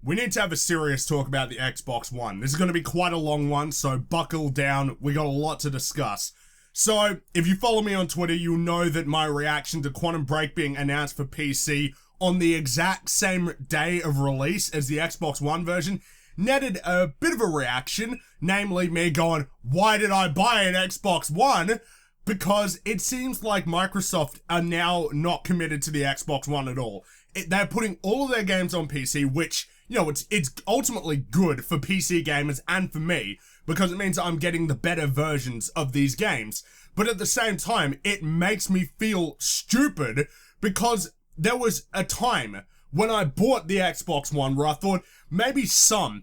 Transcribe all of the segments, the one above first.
we need to have a serious talk about the Xbox One. This is going to be quite a long one, so buckle down. We got a lot to discuss. So, if you follow me on Twitter, you'll know that my reaction to Quantum Break being announced for PC on the exact same day of release as the Xbox One version netted a bit of a reaction, namely me going, why did I buy an Xbox One? Because it seems like Microsoft are now not committed to the Xbox One at all. They're putting all of their games on PC, which, you know, it's ultimately good for PC gamers and for me, because it means I'm getting the better versions of these games. But at the same time, it makes me feel stupid, because there was a time when I bought the Xbox One where I thought maybe some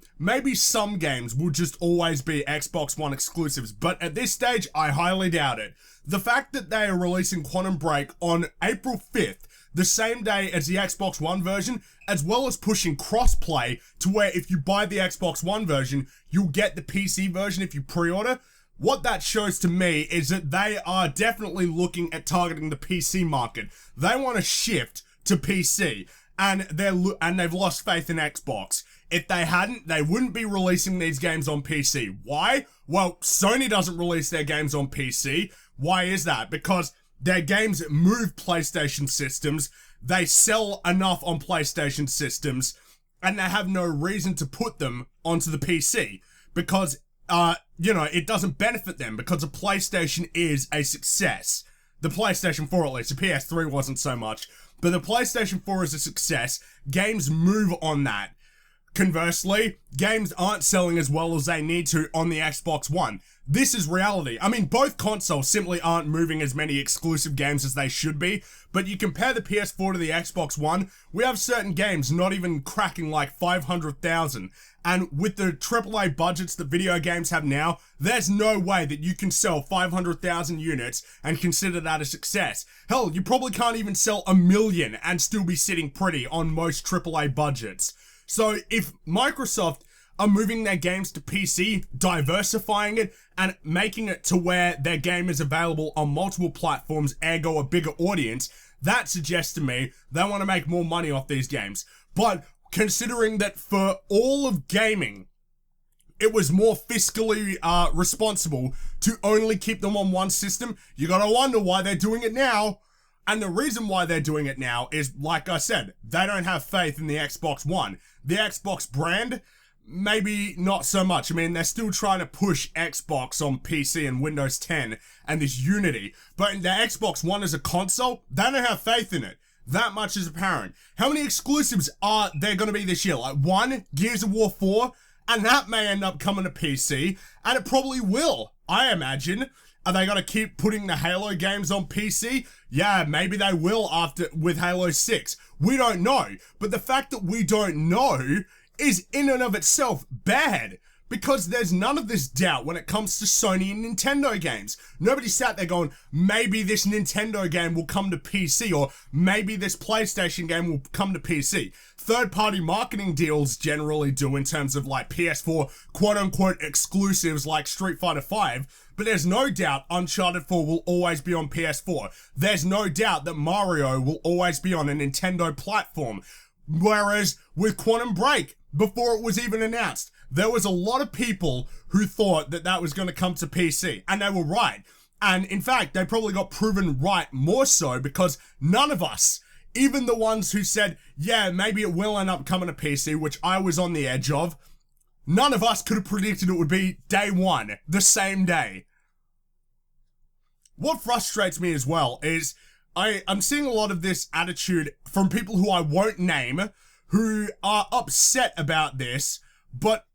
games will just always be Xbox One exclusives, but at this stage, I highly doubt it. The fact that they are releasing Quantum Break on April 5th, the same day as the Xbox One version, as well as pushing crossplay to where if you buy the Xbox One version, you'll get the PC version if you pre-order. What that shows to me is that they are definitely looking at targeting the PC market. They want to shift to PC, and they've lost faith in Xbox. If they hadn't, they wouldn't be releasing these games on PC. Why? Well, Sony doesn't release their games on PC. Why is that? Because their games move PlayStation systems, they sell enough on PlayStation systems, and they have no reason to put them onto the PC. Because, it doesn't benefit them, because the PlayStation is a success. The PlayStation 4 at least, the PS3 wasn't so much. But the PlayStation 4 is a success, games move on that. Conversely, games aren't selling as well as they need to on the Xbox One. This is reality. I mean, both consoles simply aren't moving as many exclusive games as they should be, but you compare the PS4 to the Xbox One, we have certain games not even cracking like 500,000. And with the AAA budgets that video games have now, there's no way that you can sell 500,000 units and consider that a success. Hell, you probably can't even sell 1 million and still be sitting pretty on most AAA budgets. So if Microsoft are moving their games to PC, diversifying it, and making it to where their game is available on multiple platforms, ergo a bigger audience, that suggests to me they want to make more money off these games. But considering that for all of gaming, it was more fiscally responsible to only keep them on one system, you gotta wonder why they're doing it now. And the reason why they're doing it now is, like I said, they don't have faith in the Xbox One. The Xbox brand, maybe not so much. I mean, they're still trying to push Xbox on PC and Windows 10 and this Unity. But in the Xbox One as a console, they don't have faith in it. That much is apparent. How many exclusives are there going to be this year? Like 1, Gears of War 4, and that may end up coming to PC, and it probably will, I imagine. Are they going to keep putting the Halo games on PC? Yeah, maybe they will with Halo 6. We don't know. But the fact that we don't know is in and of itself bad. Because there's none of this doubt when it comes to Sony and Nintendo games. Nobody sat there going, maybe this Nintendo game will come to PC, or maybe this PlayStation game will come to PC. Third-party marketing deals generally do in terms of like PS4 quote-unquote exclusives like Street Fighter V, but there's no doubt Uncharted 4 will always be on PS4. There's no doubt that Mario will always be on a Nintendo platform. Whereas with Quantum Break, before it was even announced, there was a lot of people who thought that that was going to come to PC, and they were right. And in fact, they probably got proven right more so because none of us, even the ones who said, yeah, maybe it will end up coming to PC, which I was on the edge of, none of us could have predicted it would be day one, the same day. What frustrates me as well is I'm seeing a lot of this attitude from people who I won't name, who are upset about this, but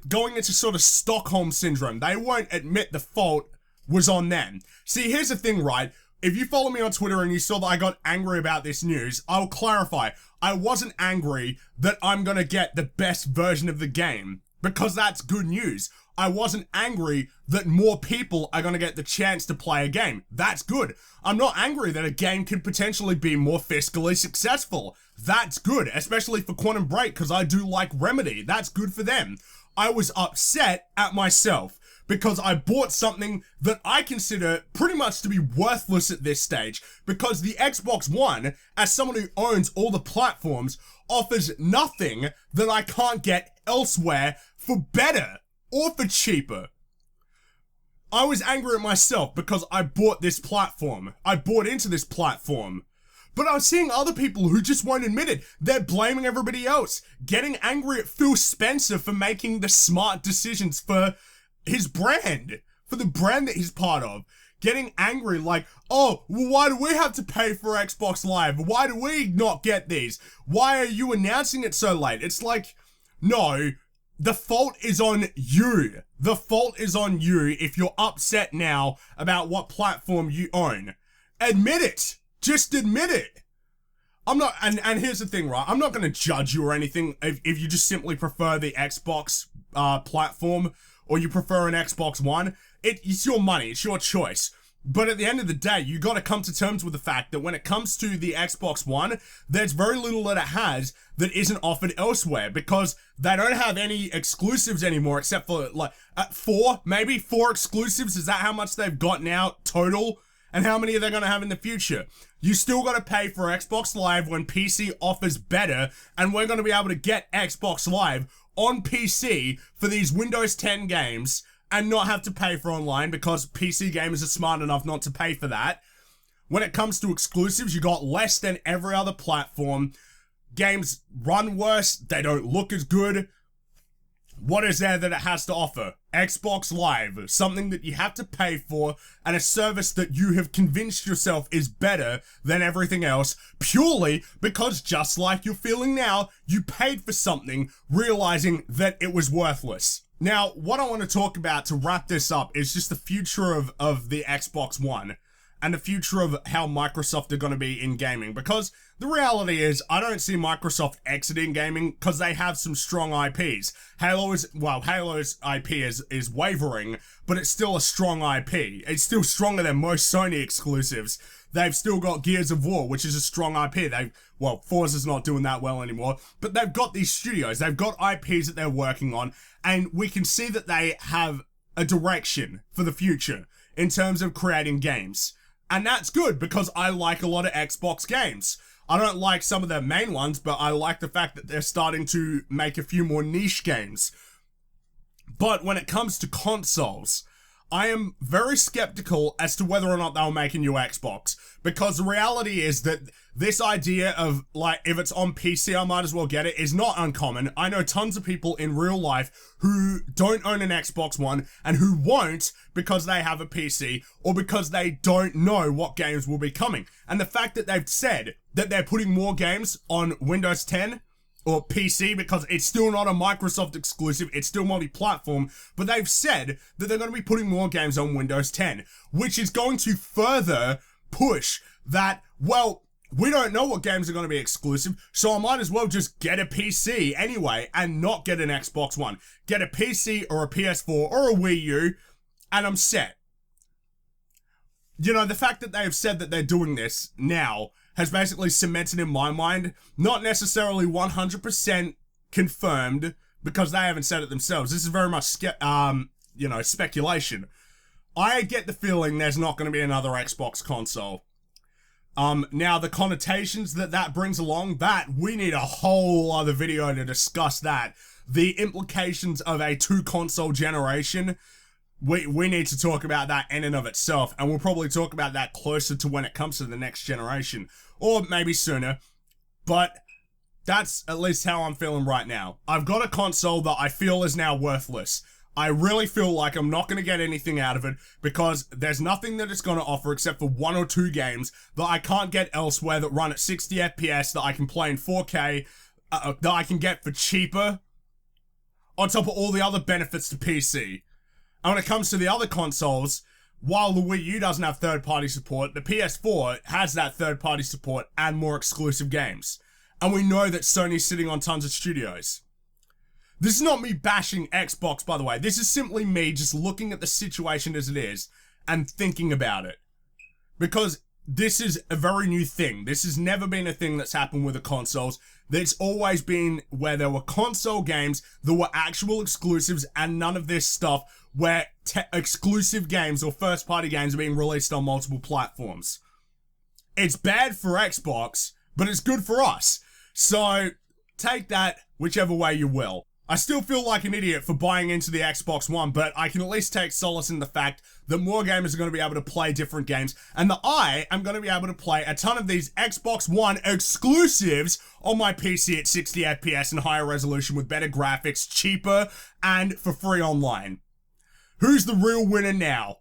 going into sort of Stockholm Syndrome. They won't admit the fault was on them. See, here's the thing, right? If you follow me on Twitter and you saw that I got angry about this news, I'll clarify. I wasn't angry that I'm gonna get the best version of the game, because that's good news. I wasn't angry that more people are gonna get the chance to play a game. That's good. I'm not angry that a game could potentially be more fiscally successful. That's good, especially for Quantum Break, because I do like Remedy. That's good for them. I was upset at myself, because I bought something that I consider pretty much to be worthless at this stage, because the Xbox One, as someone who owns all the platforms, offers nothing that I can't get elsewhere for better or for cheaper. I was angry at myself because I bought this platform. I bought into this platform. But I was seeing other people who just won't admit it. They're blaming everybody else. Getting angry at Phil Spencer for making the smart decisions for his brand. For the brand that he's part of. Getting angry like, oh, well, why do we have to pay for Xbox Live? Why do we not get these? Why are you announcing it so late? It's like, no, the fault is on you. The fault is on you if you're upset now about what platform you own. Admit it. Just admit it. I'm not, and here's the thing, right? I'm not going to judge you or anything if you just simply prefer the Xbox platform or you prefer an Xbox One. It's your money. It's your choice. But at the end of the day, you got to come to terms with the fact that when it comes to the Xbox One, there's very little that it has that isn't offered elsewhere, because they don't have any exclusives anymore, except for like four exclusives. Is that how much they've got now total? And how many are they going to have in the future? You still got to pay for Xbox Live when PC offers better, and we're going to be able to get Xbox Live on PC for these Windows 10 games and not have to pay for online, because PC gamers are smart enough not to pay for that. When it comes to exclusives, you got less than every other platform. Games run worse, they don't look as good. What is there that it has to offer? Xbox Live, something that you have to pay for, and a service that you have convinced yourself is better than everything else, purely because, just like you're feeling now, you paid for something realizing that it was worthless. Now, what I want to talk about to wrap this up is just the future of the Xbox One and the future of how Microsoft are going to be in gaming, because the reality is I don't see Microsoft exiting gaming because they have some strong IPs. Halo's IP is wavering, but it's still a strong IP. It's still stronger than most Sony exclusives. They've still got Gears of War, which is a strong IP. Forza's not doing that well anymore, but they've got these studios. They've got IPs that they're working on, and we can see that they have a direction for the future in terms of creating games. And that's good, because I like a lot of Xbox games. I don't like some of their main ones, but I like the fact that they're starting to make a few more niche games. But when it comes to consoles, I am very skeptical as to whether or not they'll make a new Xbox, because the reality is that this idea of, like, if it's on PC, I might as well get it, is not uncommon. I know tons of people in real life who don't own an Xbox One and who won't because they have a PC or because they don't know what games will be coming. And the fact that they've said that they're putting more games on Windows 10 or PC, because it's still not a Microsoft exclusive, it's still multi-platform, but they've said that they're going to be putting more games on Windows 10, which is going to further push that, well, we don't know what games are going to be exclusive, so I might as well just get a PC anyway and not get an Xbox One. Get a PC or a PS4 or a Wii U, and I'm set. You know, the fact that they've said that they're doing this now has basically cemented in my mind, not necessarily 100% confirmed, because they haven't said it themselves. This is very much, speculation. I get the feeling there's not going to be another Xbox console. Now, the connotations that brings along, that we need a whole other video to discuss that. The implications of a 2-console generation, we need to talk about that in and of itself, and we'll probably talk about that closer to when it comes to the next generation, or maybe sooner, but that's at least how I'm feeling right now. I've got a console that I feel is now worthless. I really feel like I'm not going to get anything out of it, because there's nothing that it's going to offer except for 1 or 2 games that I can't get elsewhere that run at 60 FPS, that I can play in 4K, that I can get for cheaper, on top of all the other benefits to PC. And when it comes to the other consoles, while the Wii U doesn't have third-party support, the PS4 has that third-party support and more exclusive games. And we know that Sony's sitting on tons of studios. This is not me bashing Xbox, by the way. This is simply me just looking at the situation as it is and thinking about it. Because this is a very new thing. This has never been a thing that's happened with the consoles. There's always been where there were console games, there were actual exclusives, and none of this stuff where exclusive games or first-party games are being released on multiple platforms. It's bad for Xbox, but it's good for us. So take that whichever way you will. I still feel like an idiot for buying into the Xbox One, but I can at least take solace in the fact that more gamers are going to be able to play different games, and that I am going to be able to play a ton of these Xbox One exclusives on my PC at 60 FPS and higher resolution with better graphics, cheaper, and for free online. Who's the real winner now?